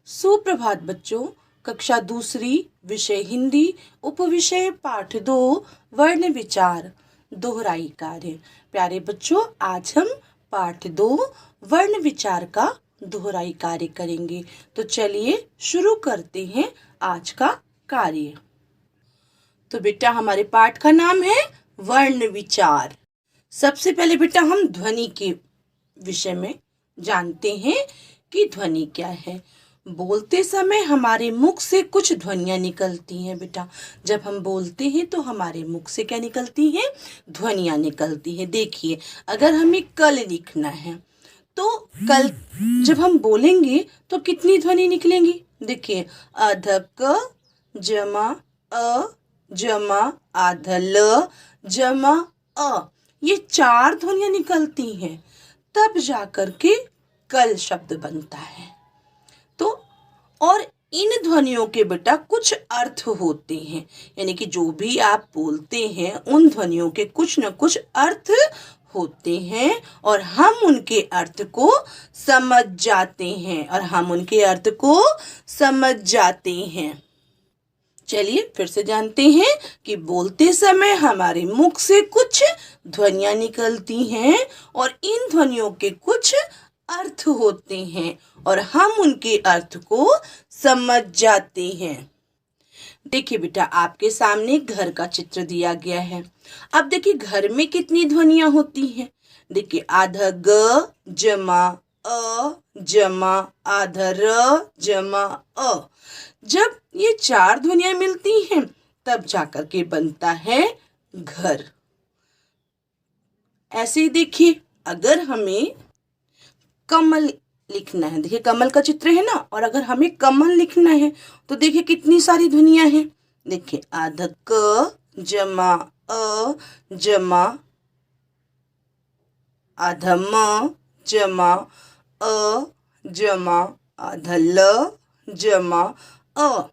सुप्रभात बच्चों। कक्षा दूसरी, विषय हिंदी, उपविषय पाठ 2, वर्ण विचार, दोहराई कार्य। प्यारे बच्चों, आज हम पाठ 2 वर्ण विचार का दोहराई कार्य करेंगे। तो चलिए शुरू करते हैं आज का कार्य। तो बेटा, हमारे पाठ का नाम है वर्ण विचार। सबसे पहले बेटा हम ध्वनि के विषय में जानते हैं कि ध्वनि क्या है। बोलते समय हमारे मुख से कुछ ध्वनियां निकलती हैं बेटा। जब हम बोलते हैं तो हमारे मुख से क्या निकलती हैं? ध्वनियां निकलती हैं। देखिए, अगर हमें कल लिखना है तो कल जब हम बोलेंगे तो कितनी ध्वनि निकलेंगी? देखिए, अध क जमा अ जमा आध ल जमा अ, ये 4 ध्वनियां निकलती हैं, तब जाकर के कल शब्द बनता है। तो और इन ध्वनियों के बेटा कुछ अर्थ होते हैं, यानी कि जो भी आप बोलते हैं उन ध्वनियों के कुछ न कुछ अर्थ होते हैं और हम उनके अर्थ को समझ जाते हैं। चलिए फिर से जानते हैं कि बोलते समय हमारे मुख से कुछ ध्वनियां निकलती हैं और इन ध्वनियों के कुछ अर्थ होते हैं और हम उनके अर्थ को समझ जाते हैं। देखिए बेटा, आपके सामने घर का चित्र दिया गया है। अब देखिए, घर में कितनी ध्वनियां होती हैं। देखिए, आधा ग जमा अ जमा आधा र जमा अ। जब ये 4 ध्वनियां मिलती हैं तब जाकर के बनता है घर। ऐसे ही देखिए, अगर हमें कमल लिखना है, देखिए कमल का चित्र है ना, और अगर हमें कमल लिखना है तो देखिए कितनी सारी ध्वनियां हैं। देखिए, आध क जमा अ जमा आध म जमा अ जमा आध ल जमा अ।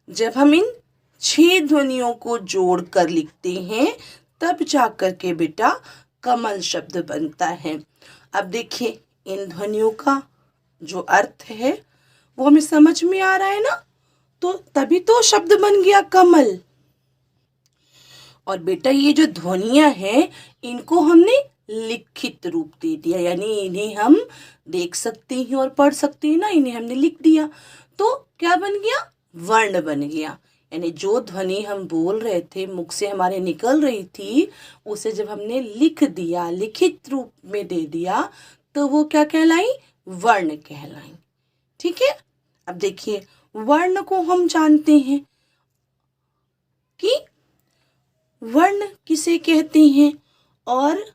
जब हम इन 6 ध्वनियों को जोड़ कर लिखते हैं तब जाकर के बेटा कमल शब्द बनता है। अब देखिए, इन ध्वनियों का जो अर्थ है वो हमें समझ में आ रहा है ना, तो तभी तो शब्द बन गया कमल। और बेटा, ये जो ध्वनियां हैं इनको हमने लिखित रूप दे दिया, यानी इन्हें हम देख सकते हैं और पढ़ सकते हैं ना, इन्हें हमने लिख दिया तो क्या बन गया? वर्ण बन गया। यानी जो ध्वनि हम बोल रहे थे, मुख से हमारे निकल रही थी, उसे जब हमने लिख दिया, लिखित रूप में दे दिया, तो वो क्या कहलाई? वर्ण कहलाई। ठीक है। अब देखिए, वर्ण को हम जानते हैं कि वर्ण किसे कहते हैं। और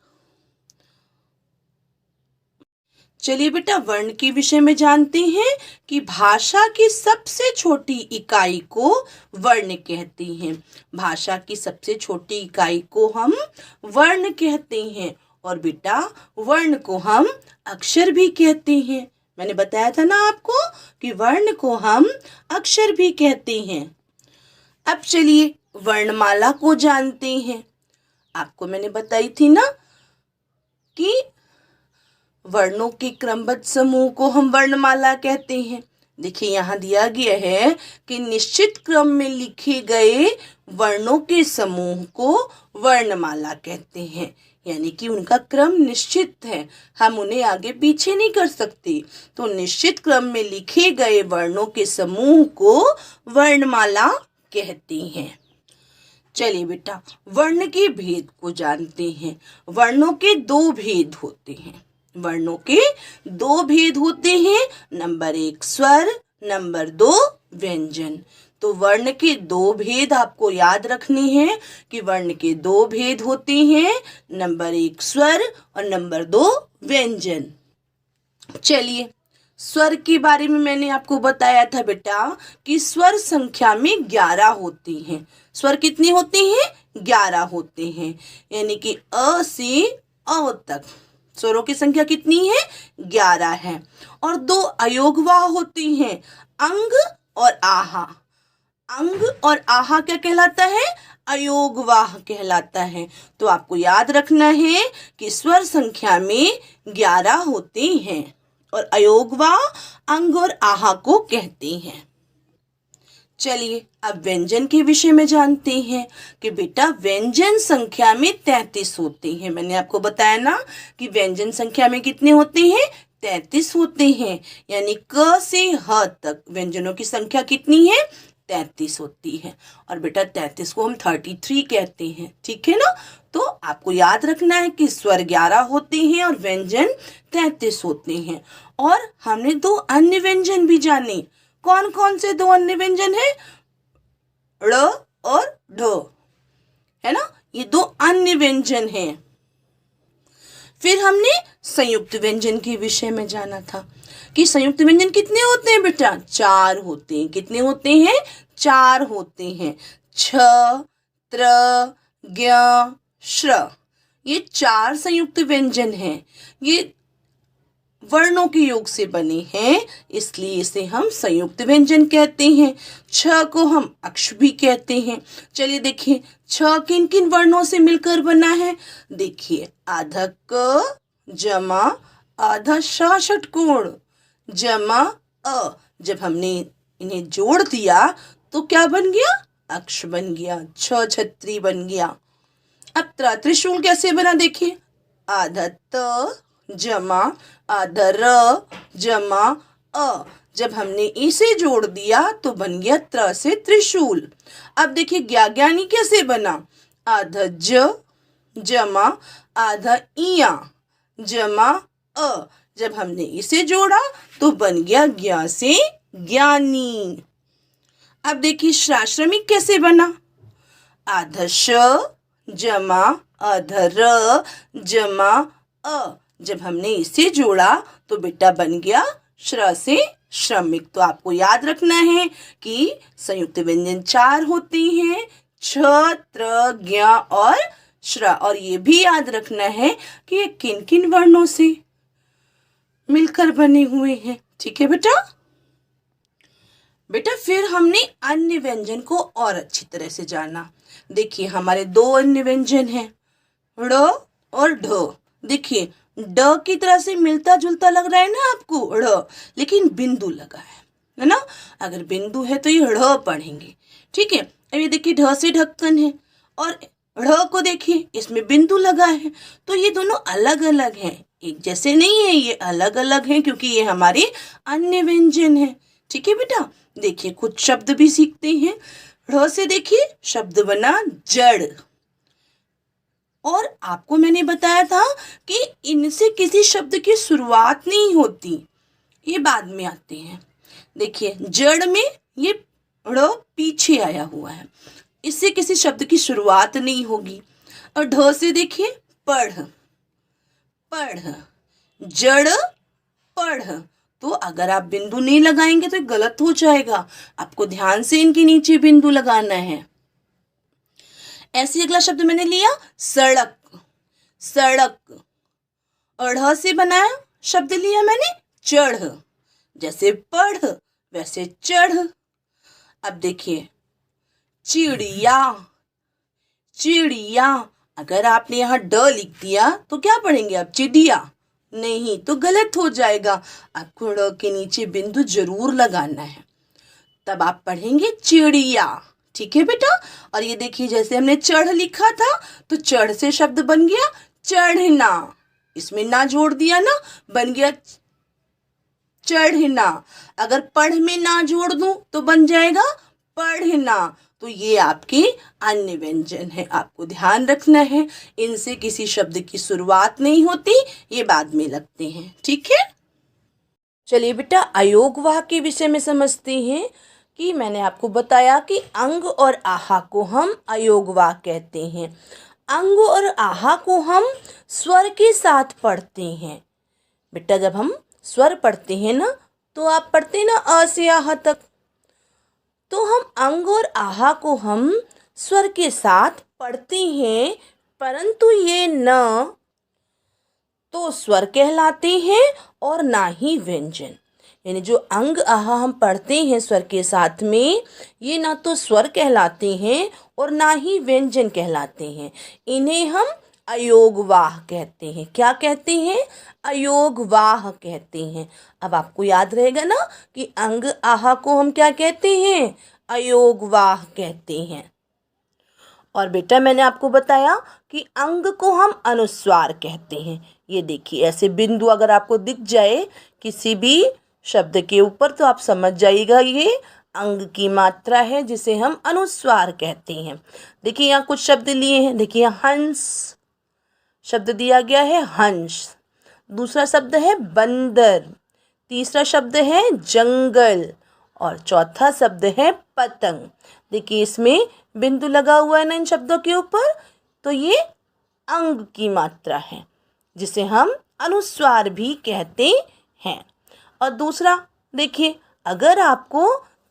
चलिए बेटा, वर्ण के विषय में जानते हैं कि भाषा की सबसे छोटी इकाई को वर्ण कहते हैं। भाषा की सबसे छोटी इकाई को हम वर्ण कहते हैं। और बेटा, वर्ण को हम अक्षर भी कहते हैं। मैंने बताया था ना आपको कि वर्ण को हम अक्षर भी कहते हैं। अब चलिए वर्णमाला को जानते हैं। आपको मैंने बताई थी ना कि वर्णों के क्रमबद्ध समूह को हम वर्णमाला कहते हैं। देखिए, यहाँ दिया गया है कि निश्चित क्रम में लिखे गए वर्णों के समूह को वर्णमाला कहते हैं, यानी कि उनका क्रम निश्चित है, हम उन्हें आगे पीछे नहीं कर सकते। तो निश्चित क्रम में लिखे गए वर्णों के समूह को वर्णमाला कहते हैं। चलिए बेटा, वर्ण के भेद को जानते हैं। वर्णों के 2 भेद होते हैं। वर्णों के 2 भेद होते हैं। नंबर 1 स्वर, नंबर 2 व्यंजन। तो वर्ण के 2 भेद आपको याद रखने हैं कि वर्ण के 2 भेद होते हैं, नंबर 1 स्वर और नंबर 2 व्यंजन। चलिए, स्वर के बारे में मैंने आपको बताया था बेटा कि स्वर संख्या में 11 होते हैं। स्वर कितने होते हैं? 11 होते हैं, यानी कि अ से अ तक स्वरों की संख्या कितनी है? 11 है। और 2 अयोगवाह होते हैं, अंग और आहा। अंग और आहा क्या कहलाता है? अयोगवाह कहलाता है। तो आपको याद रखना है कि स्वर संख्या में 11 होते हैं। और अयोगवा अंग और आहा को कहते हैं। चलिए अब व्यंजन के विषय में जानते हैं कि बेटा व्यंजन संख्या में 33 होते हैं। मैंने आपको बताया ना कि व्यंजन संख्या में कितने होते हैं, 33 होते हैं। यानी क से ह तक व्यंजनों की संख्या कितनी है, 33 होती है। और बेटा 33 को हम 33 कहते हैं, ठीक है ना। तो आपको याद रखना है कि स्वर 11 होते हैं और व्यंजन 33 होते हैं। और हमने 2 अन्य व्यंजन भी जाने। कौन कौन से 2 अन्य व्यंजन है, ड़ और ढ, है ना। ये 2 अन्य व्यंजन हैं। फिर हमने संयुक्त व्यंजन के विषय में जाना था कि संयुक्त व्यंजन कितने होते हैं बेटा, 4 होते हैं। कितने होते हैं, 4 होते हैं। छ, त्र, ज्ञ, श्र, ये 4 संयुक्त व्यंजन हैं। ये वर्णों के योग से बने हैं, इसलिए इसे हम संयुक्त व्यंजन कहते हैं। छ को हम अक्ष भी कहते हैं। चलिए देखिए छ किन किन वर्णों से मिलकर बना है। देखिए आधा क जमा आधा श षटकोण जमा अ, जब हमने इन्हें जोड़ दिया तो क्या बन गया, अक्ष बन गया, छ छत्री बन गया। अब त्रिशूल कैसे बना, देखिए आधा त जमा आधा र जमा अ, जब हमने इसे जोड़ दिया तो बन गया त्र से त्रिशूल। अब देखिए ज्ञानी कैसे बना, आधा ज जमा आधा इया जमा अ, जब हमने इसे जोड़ा तो बन गया ज्ञ से ज्ञानी। अब देखिए श्राश्रमिक कैसे बना, आधा श जमा आधा र जमा अ, जब हमने इसे जोड़ा तो बेटा बन गया श्र से श्रमिक। तो आपको याद रखना है कि संयुक्त व्यंजन 4 होते हैं, छ, त्र, ज्ञ और श्र। और ये भी याद रखना है कि ये किन किन वर्णों से मिलकर बने हुए हैं, ठीक है बेटा। बेटा फिर हमने अन्य व्यंजन को और अच्छी तरह से जाना। देखिए हमारे 2 अन्य व्यंजन हैं, ड़ और ढ। देखिए ड की तरह से मिलता जुलता लग रहा है ना आपको ड़, लेकिन बिंदु लगा है ना। अगर बिंदु है तो ये ढ़ पढ़ेंगे, ठीक है। अब ये देखिए ढ से ढक्कन है और ढ़ को देखिए इसमें बिंदु लगा है, तो ये दोनों अलग अलग हैं, एक जैसे नहीं है, ये अलग अलग हैं क्योंकि ये हमारे अन्य व्यंजन हैं, ठीक है बेटा। देखिए कुछ शब्द भी सीखते हैं। ढ़ से देखिए शब्द बना जड़, और आपको मैंने बताया था कि इनसे किसी शब्द की शुरुआत नहीं होती, ये बाद में आते हैं। देखिए जड़ में ये ड़ पीछे आया हुआ है, इससे किसी शब्द की शुरुआत नहीं होगी। और ढ से देखिए पढ़, पढ़, जड़ पढ़, तो अगर आप बिंदु नहीं लगाएंगे तो गलत हो जाएगा। आपको ध्यान से इनके नीचे बिंदु लगाना है। ऐसे अगला शब्द मैंने लिया सड़क, सड़क, और ढ़ से बनाया शब्द लिया मैंने चढ़, जैसे पढ़ वैसे चढ़। अब देखिए चिड़िया, चिड़िया, अगर आपने यहाँ ड लिख दिया तो क्या पढ़ेंगे आप, चिड़िया नहीं, तो गलत हो जाएगा। आपको ड़ के नीचे बिंदु जरूर लगाना है, तब आप पढ़ेंगे चिड़िया, ठीक है बेटा। और ये देखिए जैसे हमने चढ़ लिखा था तो चढ़ से शब्द बन गया चढ़ना, इसमें ना जोड़ दिया ना, बन गया चढ़ना। अगर पढ़ में ना जोड़ दूं तो बन जाएगा पढ़ना। तो ये आपके अन्य व्यंजन है, आपको ध्यान रखना है, इनसे किसी शब्द की शुरुआत नहीं होती, ये बाद में लगते हैं, ठीक है। चलिए बेटा अयोग वाह के विषय में समझते हैं कि मैंने आपको बताया कि अंग और आहा को हम अयोग वाह कहते हैं। अंग और आहा को हम स्वर के साथ पढ़ते हैं। बेटा जब हम स्वर पढ़ते हैं ना तो आप पढ़ते हैं ना अ से आहा तक, तो हम अंग और आहा को हम स्वर के साथ पढ़ते हैं, परंतु ये न तो स्वर कहलाते हैं और ना ही व्यंजन। यानी जो अंग आहा हम पढ़ते हैं स्वर के साथ में, ये ना तो स्वर कहलाते हैं और ना ही व्यंजन कहलाते हैं, इन्हें हम अयोगवाह कहते हैं। क्या कहते हैं? अयोगवाह कहते हैं। अब आपको याद रहेगा ना कि अंग आहा को हम क्या कहते हैं? अयोगवाह कहते हैं। और बेटा मैंने आपको बताया कि अंग को हम अनुस्वार कहते हैं। ये देखिए ऐसे बिंदु अगर आपको दिख जाए किसी भी शब्द के ऊपर तो आप समझ जाइएगा ये अंग की मात्रा है जिसे हम अनुस्वार कहते हैं। देखिए यहाँ कुछ शब्द लिए हैं। देखिए हंस शब्द दिया गया है, हंस। दूसरा शब्द है बंदर। तीसरा शब्द है जंगल और चौथा शब्द है पतंग। देखिए इसमें बिंदु लगा हुआ है ना इन शब्दों के ऊपर, तो ये अंग की मात्रा है जिसे हम अनुस्वार भी कहते हैं। और दूसरा देखिए अगर आपको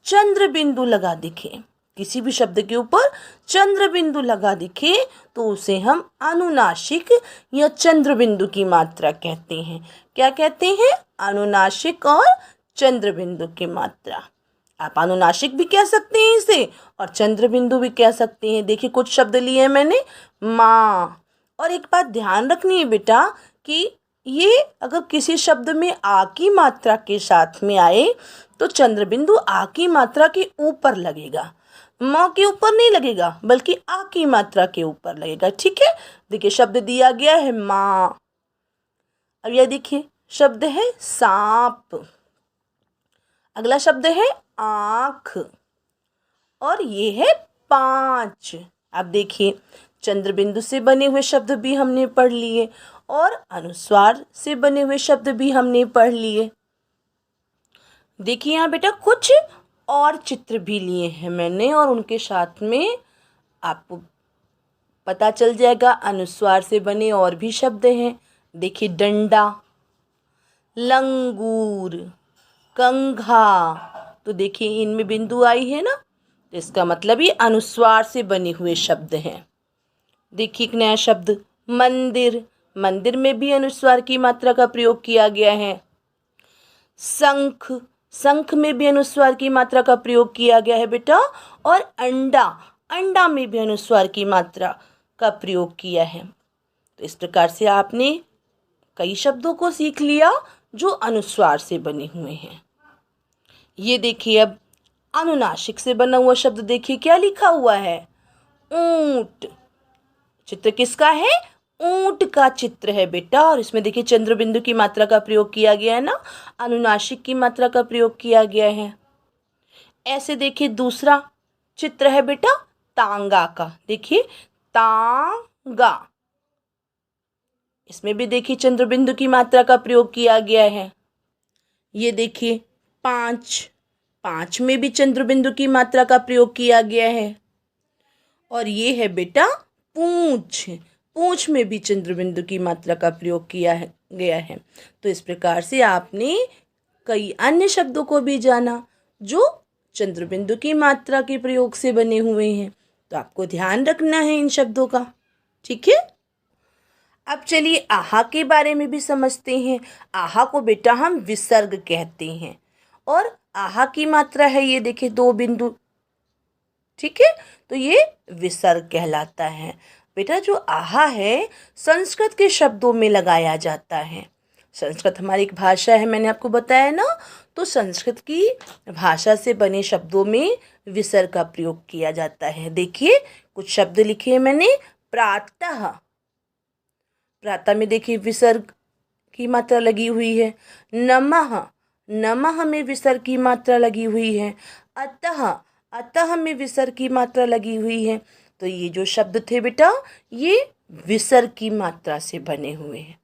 चंद्र बिंदु लगा दिखे, किसी भी शब्द के ऊपर चंद्र बिंदु लगा दिखे तो उसे हम अनुनासिक या चंद्र बिंदु की मात्रा कहते हैं। क्या कहते हैं? अनुनासिक और चंद्र बिंदु की मात्रा। आप अनुनासिक भी कह सकते हैं इसे और चंद्र बिंदु भी कह सकते हैं। देखिए कुछ शब्द लिए हैं मैंने, माँ। और एक बात ध्यान रखनी है बेटा कि ये अगर किसी शब्द में आ की मात्रा के साथ में आए तो चंद्र बिंदु आ की मात्रा के ऊपर लगेगा, माँ के ऊपर नहीं लगेगा बल्कि आ की मात्रा के ऊपर लगेगा। ठीक है, देखिए शब्द दिया गया है माँ। अब यह देखिए शब्द है सांप, अगला शब्द है आँख और ये है पाँच। अब देखिए चंद्र बिंदु से बने हुए शब्द भी हमने पढ़ लिए और अनुस्वार से बने हुए शब्द भी हमने पढ़ लिए। देखिए यहाँ बेटा कुछ और चित्र भी लिए हैं मैंने और उनके साथ में आपको पता चल जाएगा अनुस्वार से बने और भी शब्द हैं। देखिए डंडा, लंगूर, कंघा। तो देखिए इनमें बिंदु आई है ना, तो इसका मतलब ये अनुस्वार से बने हुए शब्द हैं। देखिए एक नया शब्द मंदिर, मंदिर में भी अनुस्वार की मात्रा का प्रयोग किया गया है। शंख, शंख में भी अनुस्वार की मात्रा का प्रयोग किया गया है बेटा। और अंडा, अंडा में भी अनुस्वार की मात्रा का प्रयोग किया है। तो इस प्रकार से आपने कई शब्दों को सीख लिया जो अनुस्वार से बने हुए हैं। ये देखिए अब अनुनासिक से बना हुआ शब्द देखिए क्या लिखा हुआ है, ऊंट। चित्र किसका है? ऊंट का चित्र है बेटा। और इसमें देखिए चंद्र बिंदु की मात्रा का प्रयोग किया गया है ना, अनुनासिक की मात्रा का प्रयोग किया गया है। ऐसे देखिए दूसरा चित्र है बेटा तांगा का। देखिए तांगा, इसमें भी देखिए चंद्र बिंदु की मात्रा का प्रयोग किया गया है। ये देखिए पाँच, पाँच में भी चंद्र बिंदु की मात्रा का प्रयोग किया गया है। और ये है बेटा पूंछ, पूंछ में भी चंद्र बिंदु की मात्रा का प्रयोग किया गया है। तो इस प्रकार से आपने कई अन्य शब्दों को भी जाना जो चंद्र बिंदु की मात्रा के प्रयोग से बने हुए हैं। तो आपको ध्यान रखना है इन शब्दों का। ठीक है, अब चलिए आहा के बारे में भी समझते हैं। आहा को बेटा हम विसर्ग कहते हैं और आहा की मात्रा है ये देखिए 2 बिंदु। ठीक है, तो ये विसर्ग कहलाता है। बेटा जो आहा है संस्कृत के शब्दों में लगाया जाता है। संस्कृत हमारी एक भाषा है, मैंने आपको बताया ना। तो संस्कृत की भाषा से बने शब्दों में विसर्ग का प्रयोग किया जाता है। देखिए कुछ शब्द लिखे हैं मैंने, प्रातः, प्रातः में देखिए विसर्ग की मात्रा लगी हुई है। नमः, नमः में विसर्ग की मात्रा लगी हुई है। अतः, अतः में विसर्ग की मात्रा लगी हुई है। तो ये जो शब्द थे बेटा ये विसर्ग की मात्रा से बने हुए हैं।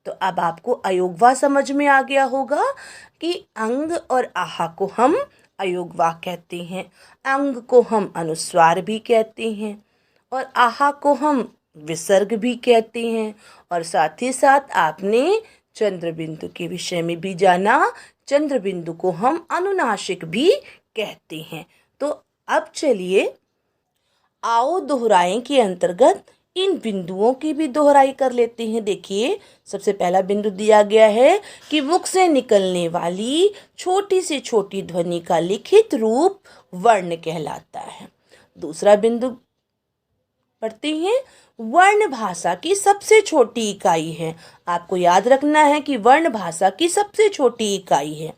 तो अब आपको अयोगवाह समझ में आ गया होगा कि अंग और आहा को हम अयोगवाह कहते हैं, अंग को हम अनुस्वार भी कहते हैं और आहा को हम विसर्ग भी कहते हैं। और साथ ही साथ आपने चंद्र बिंदु के विषय में भी जाना, चंद्र बिंदु को हम अनुनासिक भी कहते हैं। तो अब चलिए आओ दोहराएं के अंतर्गत इन बिंदुओं की भी दोहराई कर लेते हैं। देखिए सबसे पहला बिंदु दिया गया है कि मुख से निकलने वाली छोटी से छोटी ध्वनि का लिखित रूप वर्ण कहलाता है। दूसरा बिंदु पढ़ते हैं, वर्ण भाषा की सबसे छोटी इकाई है। आपको याद रखना है कि वर्ण भाषा की सबसे छोटी इकाई है।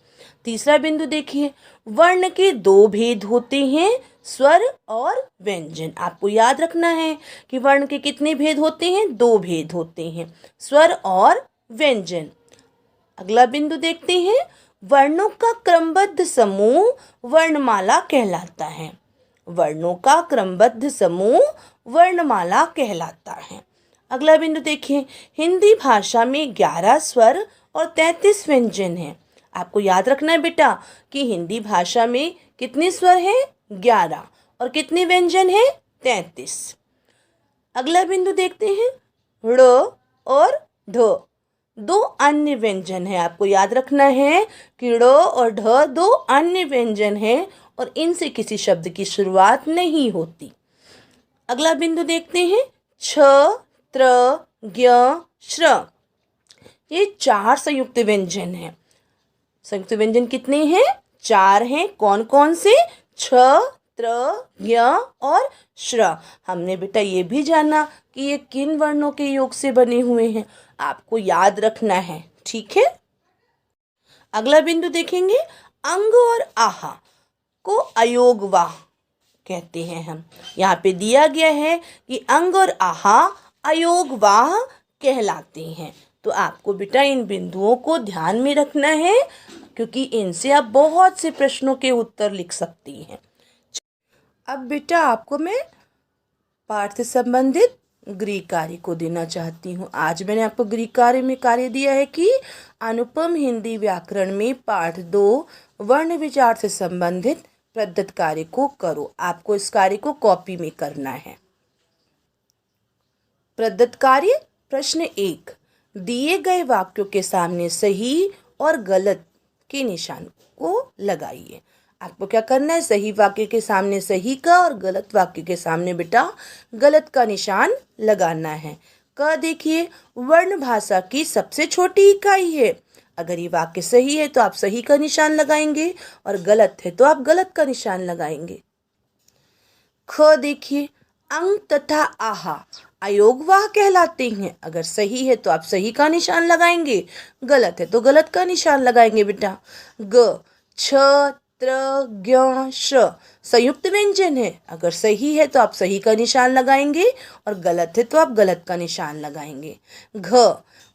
तीसरा बिंदु देखिए, वर्ण के दो भेद होते हैं, स्वर और व्यंजन। आपको याद रखना है कि वर्ण के कितने भेद होते हैं? दो भेद होते हैं, स्वर और व्यंजन। अगला बिंदु देखते हैं, वर्णों का क्रमबद्ध समूह वर्णमाला कहलाता है। वर्णों का क्रमबद्ध समूह वर्णमाला कहलाता है। अगला बिंदु देखिए, हिंदी भाषा में 11 स्वर और 33 व्यंजन हैं। आपको याद रखना है बेटा कि हिंदी भाषा में कितने स्वर हैं? 11 और कितने व्यंजन हैं? 33। अगला बिंदु देखते हैं, ड़ और ढ दो अन्य व्यंजन हैं। आपको याद रखना है कि ड़ और ढ दो अन्य व्यंजन हैं और इनसे किसी शब्द की शुरुआत नहीं होती। अगला बिंदु देखते हैं, छ, त्र, ज्ञ, श्र। ये 4 संयुक्त व्यंजन हैं। संयुक्त व्यंजन कितने हैं? 4 हैं। कौन कौन से? छ, त्र, ज्ञ और श्र। हमने बेटा ये भी जाना कि ये किन वर्णों के योग से बने हुए हैं, आपको याद रखना है, ठीक है। अगला बिंदु देखेंगे, अंग और आहा को अयोगवाह कहते हैं हम। यहाँ पे दिया गया है कि अंग और आहा अयोगवाह कहलाते हैं। तो आपको बेटा इन बिंदुओं को ध्यान में रखना है, क्योंकि इनसे आप बहुत से प्रश्नों के उत्तर लिख सकती हैं। अब बेटा आपको मैं पाठ से संबंधित गृह कार्य को देना चाहती हूँ। आज मैंने आपको गृह कार्य में कार्य दिया है कि अनुपम हिंदी व्याकरण में पाठ 2 वर्ण विचार से संबंधित प्रदत्त कार्य को करो। आपको इस कार्य को कॉपी में करना है। प्रदत्त कार्य, प्रश्न 1, दिए गए वाक्यों के सामने सही और गलत के निशान को लगाइए। आपको क्या करना है? सही वाक्य के सामने सही का और गलत वाक्य के सामने बेटा गलत का निशान लगाना है। क देखिए, वर्ण भाषा की सबसे छोटी इकाई है। अगर ये वाक्य सही है तो आप सही का निशान लगाएंगे और गलत है तो आप गलत का निशान लगाएंगे। ख देखिए, अंग तथा आहा अयोगवाह कहलाते हैं। अगर सही है तो आप सही का निशान लगाएंगे, गलत है तो गलत का निशान लगाएंगे बेटा। ग, छ, त्र, ज्ञ, श्र संयुक्त व्यंजन है। अगर सही है तो आप सही का निशान लगाएंगे और गलत है तो आप गलत का निशान लगाएंगे। घ,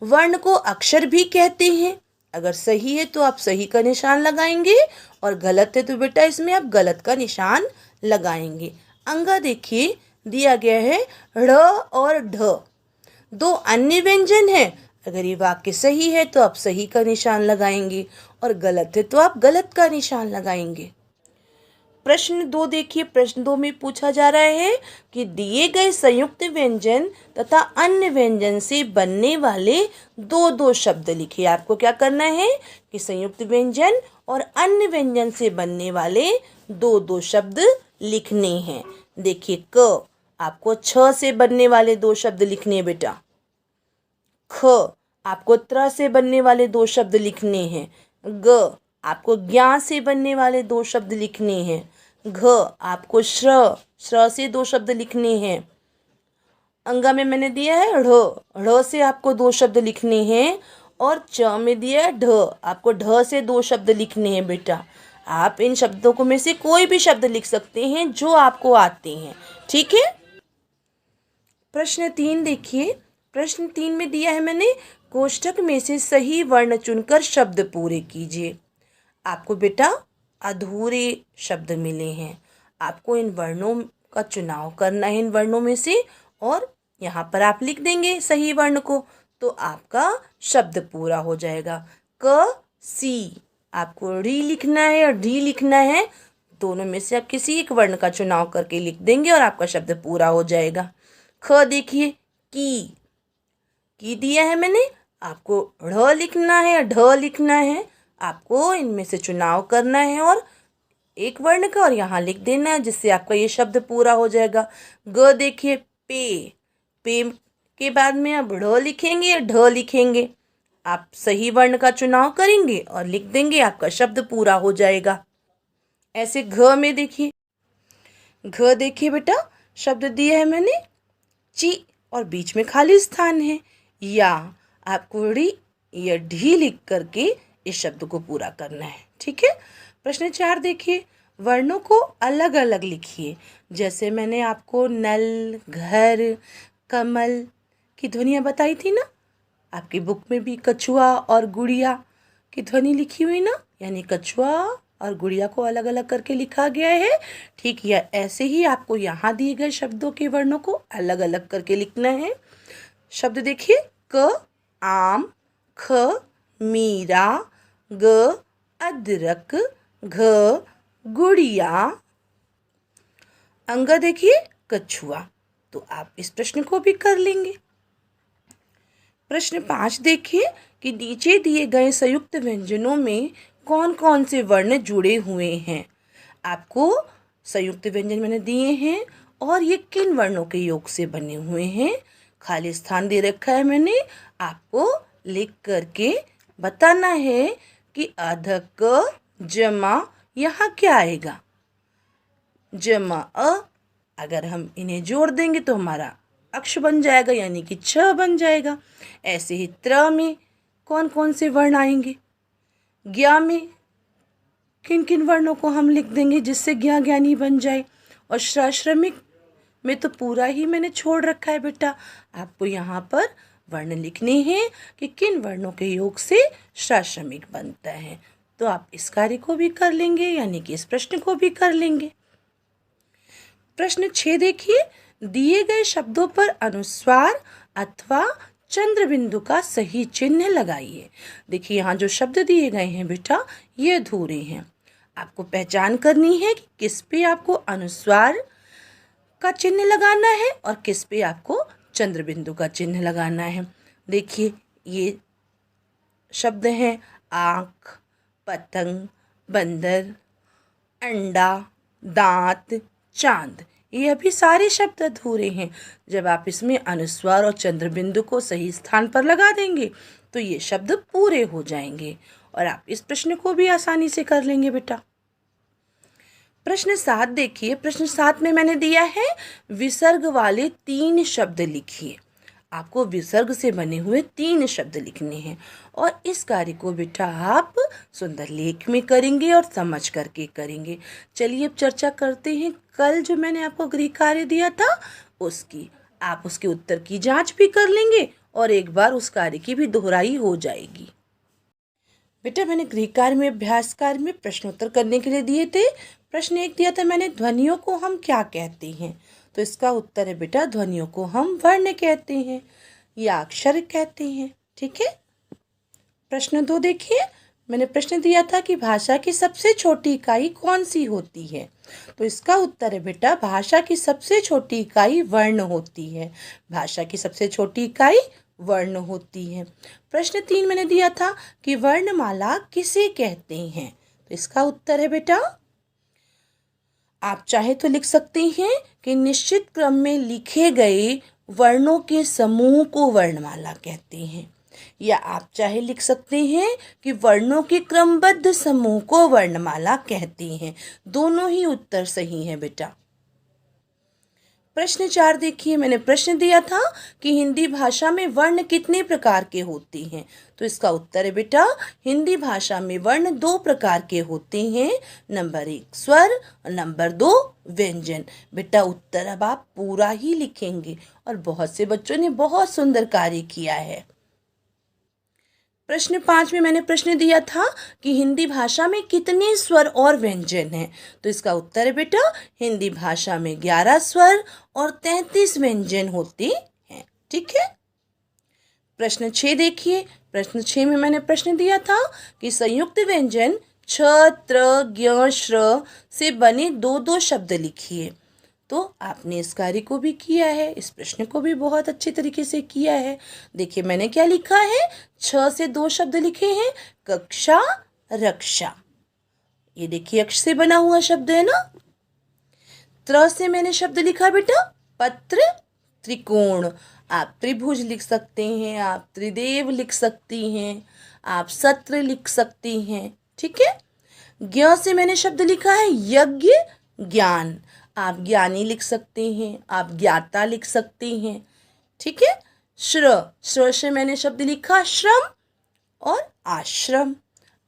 वर्ण को अक्षर भी कहते हैं। अगर सही है तो आप सही का निशान लगाएंगे और गलत है तो बेटा इसमें आप गलत का निशान लगाएंगे। अंगा देखिए, दिया गया है ढ़ और ढ दो अन्य व्यंजन हैं। अगर ये वाक्य सही है तो आप सही का निशान लगाएंगे और गलत है तो आप गलत का निशान लगाएंगे। प्रश्न 2 देखिए, प्रश्न 2 में पूछा जा रहा है कि दिए गए संयुक्त व्यंजन तथा अन्य व्यंजन से बनने वाले 2 शब्द लिखिए। आपको क्या करना है कि संयुक्त व्यंजन और अन्य व्यंजन से बनने वाले 2 शब्द लिखने हैं। देखिए, क आपको छ से बनने वाले 2 शब्द लिखने हैं बेटा। ख आपको त्र से बनने वाले 2 शब्द लिखने हैं। ग आपको ज्ञा से बनने वाले 2 शब्द लिखने हैं। घ आपको श्र से 2 शब्द लिखने हैं। अंगा में मैंने दिया है ढ़ से आपको 2 शब्द लिखने हैं और च में दिया है ढ, आपको ढ से 2 शब्द लिखने हैं बेटा। आप इन शब्दों को में से कोई भी शब्द लिख सकते हैं जो आपको आते हैं, ठीक है। प्रश्न 3 देखिए, प्रश्न 3 में दिया है मैंने कोष्ठक में से सही वर्ण चुनकर शब्द पूरे कीजिए। आपको बेटा अधूरे शब्द मिले हैं, आपको इन वर्णों का चुनाव करना है इन वर्णों में से, और यहाँ पर आप लिख देंगे सही वर्ण को तो आपका शब्द पूरा हो जाएगा। क सी आपको री लिखना है और ढी लिखना है, दोनों में से आप किसी एक वर्ण का चुनाव करके लिख देंगे और आपका शब्द पूरा हो जाएगा। ख देखिए, की दिया है मैंने, आपको ढ़ लिखना है ढ लिखना है, आपको इनमें से चुनाव करना है और एक वर्ण का और यहाँ लिख देना है, जिससे आपका ये शब्द पूरा हो जाएगा। ग देखिए, पे के बाद में आप ढ़ लिखेंगे या ढ लिखेंगे, आप सही वर्ण का चुनाव करेंगे और लिख देंगे, आपका शब्द पूरा हो जाएगा। ऐसे घ में देखिए, घ देखिए बेटा, शब्द दिया है मैंने ची और बीच में खाली स्थान है, या आपको ड़ी या ढी लिख करके इस शब्द को पूरा करना है। ठीक है। प्रश्न 4 देखिए, वर्णों को अलग अलग लिखिए। जैसे मैंने आपको नल, घर, कमल की ध्वनियाँ बताई थी ना, आपकी बुक में भी कछुआ और गुड़िया की ध्वनि लिखी हुई ना, यानी कछुआ और गुड़िया को अलग अलग करके लिखा गया है। ठीक है, ऐसे ही आपको यहाँ दिए गए शब्दों के वर्णों को अलग अलग करके लिखना है। शब्द देखिए, क आम, ख मीरा, ग अदरक, घ गुड़िया, अंग देखिए कछुआ। तो आप इस प्रश्न को भी कर लेंगे। प्रश्न 5 देखिए कि नीचे दिए गए संयुक्त व्यंजनों में कौन कौन से वर्ण जुड़े हुए हैं। आपको संयुक्त व्यंजन मैंने दिए हैं और ये किन वर्णों के योग से बने हुए हैं। खाली स्थान दे रखा है मैंने, आपको लिख करके बताना है कि अधक जमा यहाँ क्या आएगा, जमा अ। अगर हम इन्हें जोड़ देंगे तो हमारा अक्ष बन जाएगा, यानी कि छ बन जाएगा। ऐसे ही त्र में कौन कौन से वर्ण आएंगे, ज्ञा में किन किन वर्णों को हम लिख देंगे जिससे ज्ञा ज्ञानी बन जाए, और श्रमिक में तो पूरा ही मैंने छोड़ रखा है बेटा। आपको यहाँ पर वर्ण लिखने हैं कि किन वर्णों के योग से श्रमिक बनता है। तो आप इस कार्य को भी कर लेंगे, यानी कि इस प्रश्न को भी कर लेंगे। प्रश्न 6 देखिए, दिए गए शब्दों पर अनुस्वार अथवा चंद्र बिंदु का सही चिन्ह लगाइए। देखिए यहाँ जो शब्द दिए गए हैं बेटा, ये अधूरे हैं। आपको पहचान करनी है कि किस पे आपको अनुस्वार का चिन्ह लगाना है और किस पे आपको चंद्र बिंदु का चिन्ह लगाना है। देखिए ये शब्द हैं आँख, पतंग, बंदर, अंडा, दांत, चांद। ये अभी सारे शब्द अधूरे हैं। जब आप इसमें अनुस्वार और चंद्र बिंदु को सही स्थान पर लगा देंगे तो ये शब्द पूरे हो जाएंगे और आप इस प्रश्न को भी आसानी से कर लेंगे बेटा। प्रश्न 7 देखिए, प्रश्न 7 में मैंने दिया है विसर्ग वाले 3 शब्द लिखिए। आपको विसर्ग से बने हुए 3 शब्द लिखने हैं और इस कार्य को बेटा आप सुंदर लेख में करेंगे और समझ करके करेंगे। चलिए अब चर्चा करते हैं कल जो मैंने आपको गृह कार्य दिया था उसकी। आप उसके उत्तर की जांच भी कर लेंगे और एक बार उस कार्य की भी दोहराई हो जाएगी। बेटा मैंने गृह कार्य में, अभ्यास कार्य में प्रश्नोत्तर करने के लिए दिए थे। प्रश्न 1 दिया था मैंने, ध्वनियों को हम क्या कहते हैं। तो इसका उत्तर है बेटा, ध्वनियों को हम वर्ण कहते हैं या अक्षर कहते हैं। ठीक है। प्रश्न 2 देखिए, मैंने प्रश्न दिया था कि भाषा की सबसे छोटी इकाई कौन सी होती है। तो इसका उत्तर है बेटा, भाषा की सबसे छोटी इकाई वर्ण होती है। भाषा की सबसे छोटी इकाई वर्ण होती है। प्रश्न 3 मैंने दिया था कि वर्णमाला किसे कहते हैं। तो इसका उत्तर है बेटा, आप चाहे तो लिख सकते हैं कि निश्चित क्रम में लिखे गए वर्णों के समूह को वर्णमाला कहते हैं, या आप चाहे लिख सकते हैं कि वर्णों के क्रमबद्ध समूह को वर्णमाला कहते हैं। दोनों ही उत्तर सही है बेटा। प्रश्न 4 देखिए, मैंने प्रश्न दिया था कि हिंदी भाषा में वर्ण कितने प्रकार के होते हैं। तो इसका उत्तर है बेटा, हिंदी भाषा में वर्ण 2 प्रकार के होते हैं। नंबर 1 स्वर और नंबर 2 व्यंजन। बेटा उत्तर अब आप पूरा ही लिखेंगे और बहुत से बच्चों ने बहुत सुंदर कार्य किया है। प्रश्न 5 में मैंने प्रश्न दिया था कि हिंदी भाषा में कितने स्वर और व्यंजन हैं। तो इसका उत्तर है बेटा, हिंदी भाषा में 11 स्वर और 33 व्यंजन होते हैं। ठीक है। प्रश्न 6 देखिए, प्रश्न 6 में मैंने प्रश्न दिया था कि संयुक्त व्यंजन छ, त्र, ज्ञ, श्र से बने 2-2 शब्द लिखिए। तो आपने इस कार्य को भी किया है, इस प्रश्न को भी बहुत अच्छे तरीके से किया है। देखिए मैंने क्या लिखा है, छ से 2 शब्द लिखे हैं, कक्षा, रक्षा। ये देखिए अक्ष से बना हुआ शब्द है ना। त्र से मैंने शब्द लिखा बेटा पत्र, त्रिकोण। आप त्रिभुज लिख सकते हैं, आप त्रिदेव लिख सकती हैं, आप सत्र लिख सकती हैं। ठीक है। ज्ञ से मैंने शब्द लिखा है यज्ञ, ज्ञान। आप ज्ञानी लिख सकते हैं, आप ज्ञाता लिख सकते हैं। ठीक है। श्र से मैंने शब्द लिखा श्रम और आश्रम।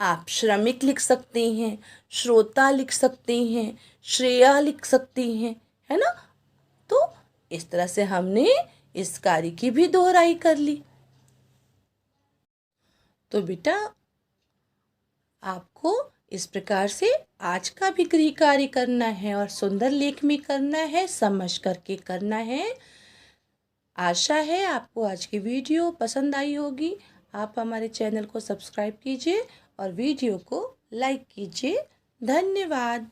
आप श्रमिक लिख सकते हैं, श्रोता लिख सकते हैं, श्रेया लिख सकते हैं, है ना। तो इस तरह से हमने इस कार्य की भी दोहराई कर ली। तो बेटा आपको इस प्रकार से आज का भी गृह कार्य करना है और सुंदर लेख में करना है, समझ करके करना है। आशा है आपको आज की वीडियो पसंद आई होगी। आप हमारे चैनल को सब्सक्राइब कीजिए और वीडियो को लाइक कीजिए। धन्यवाद।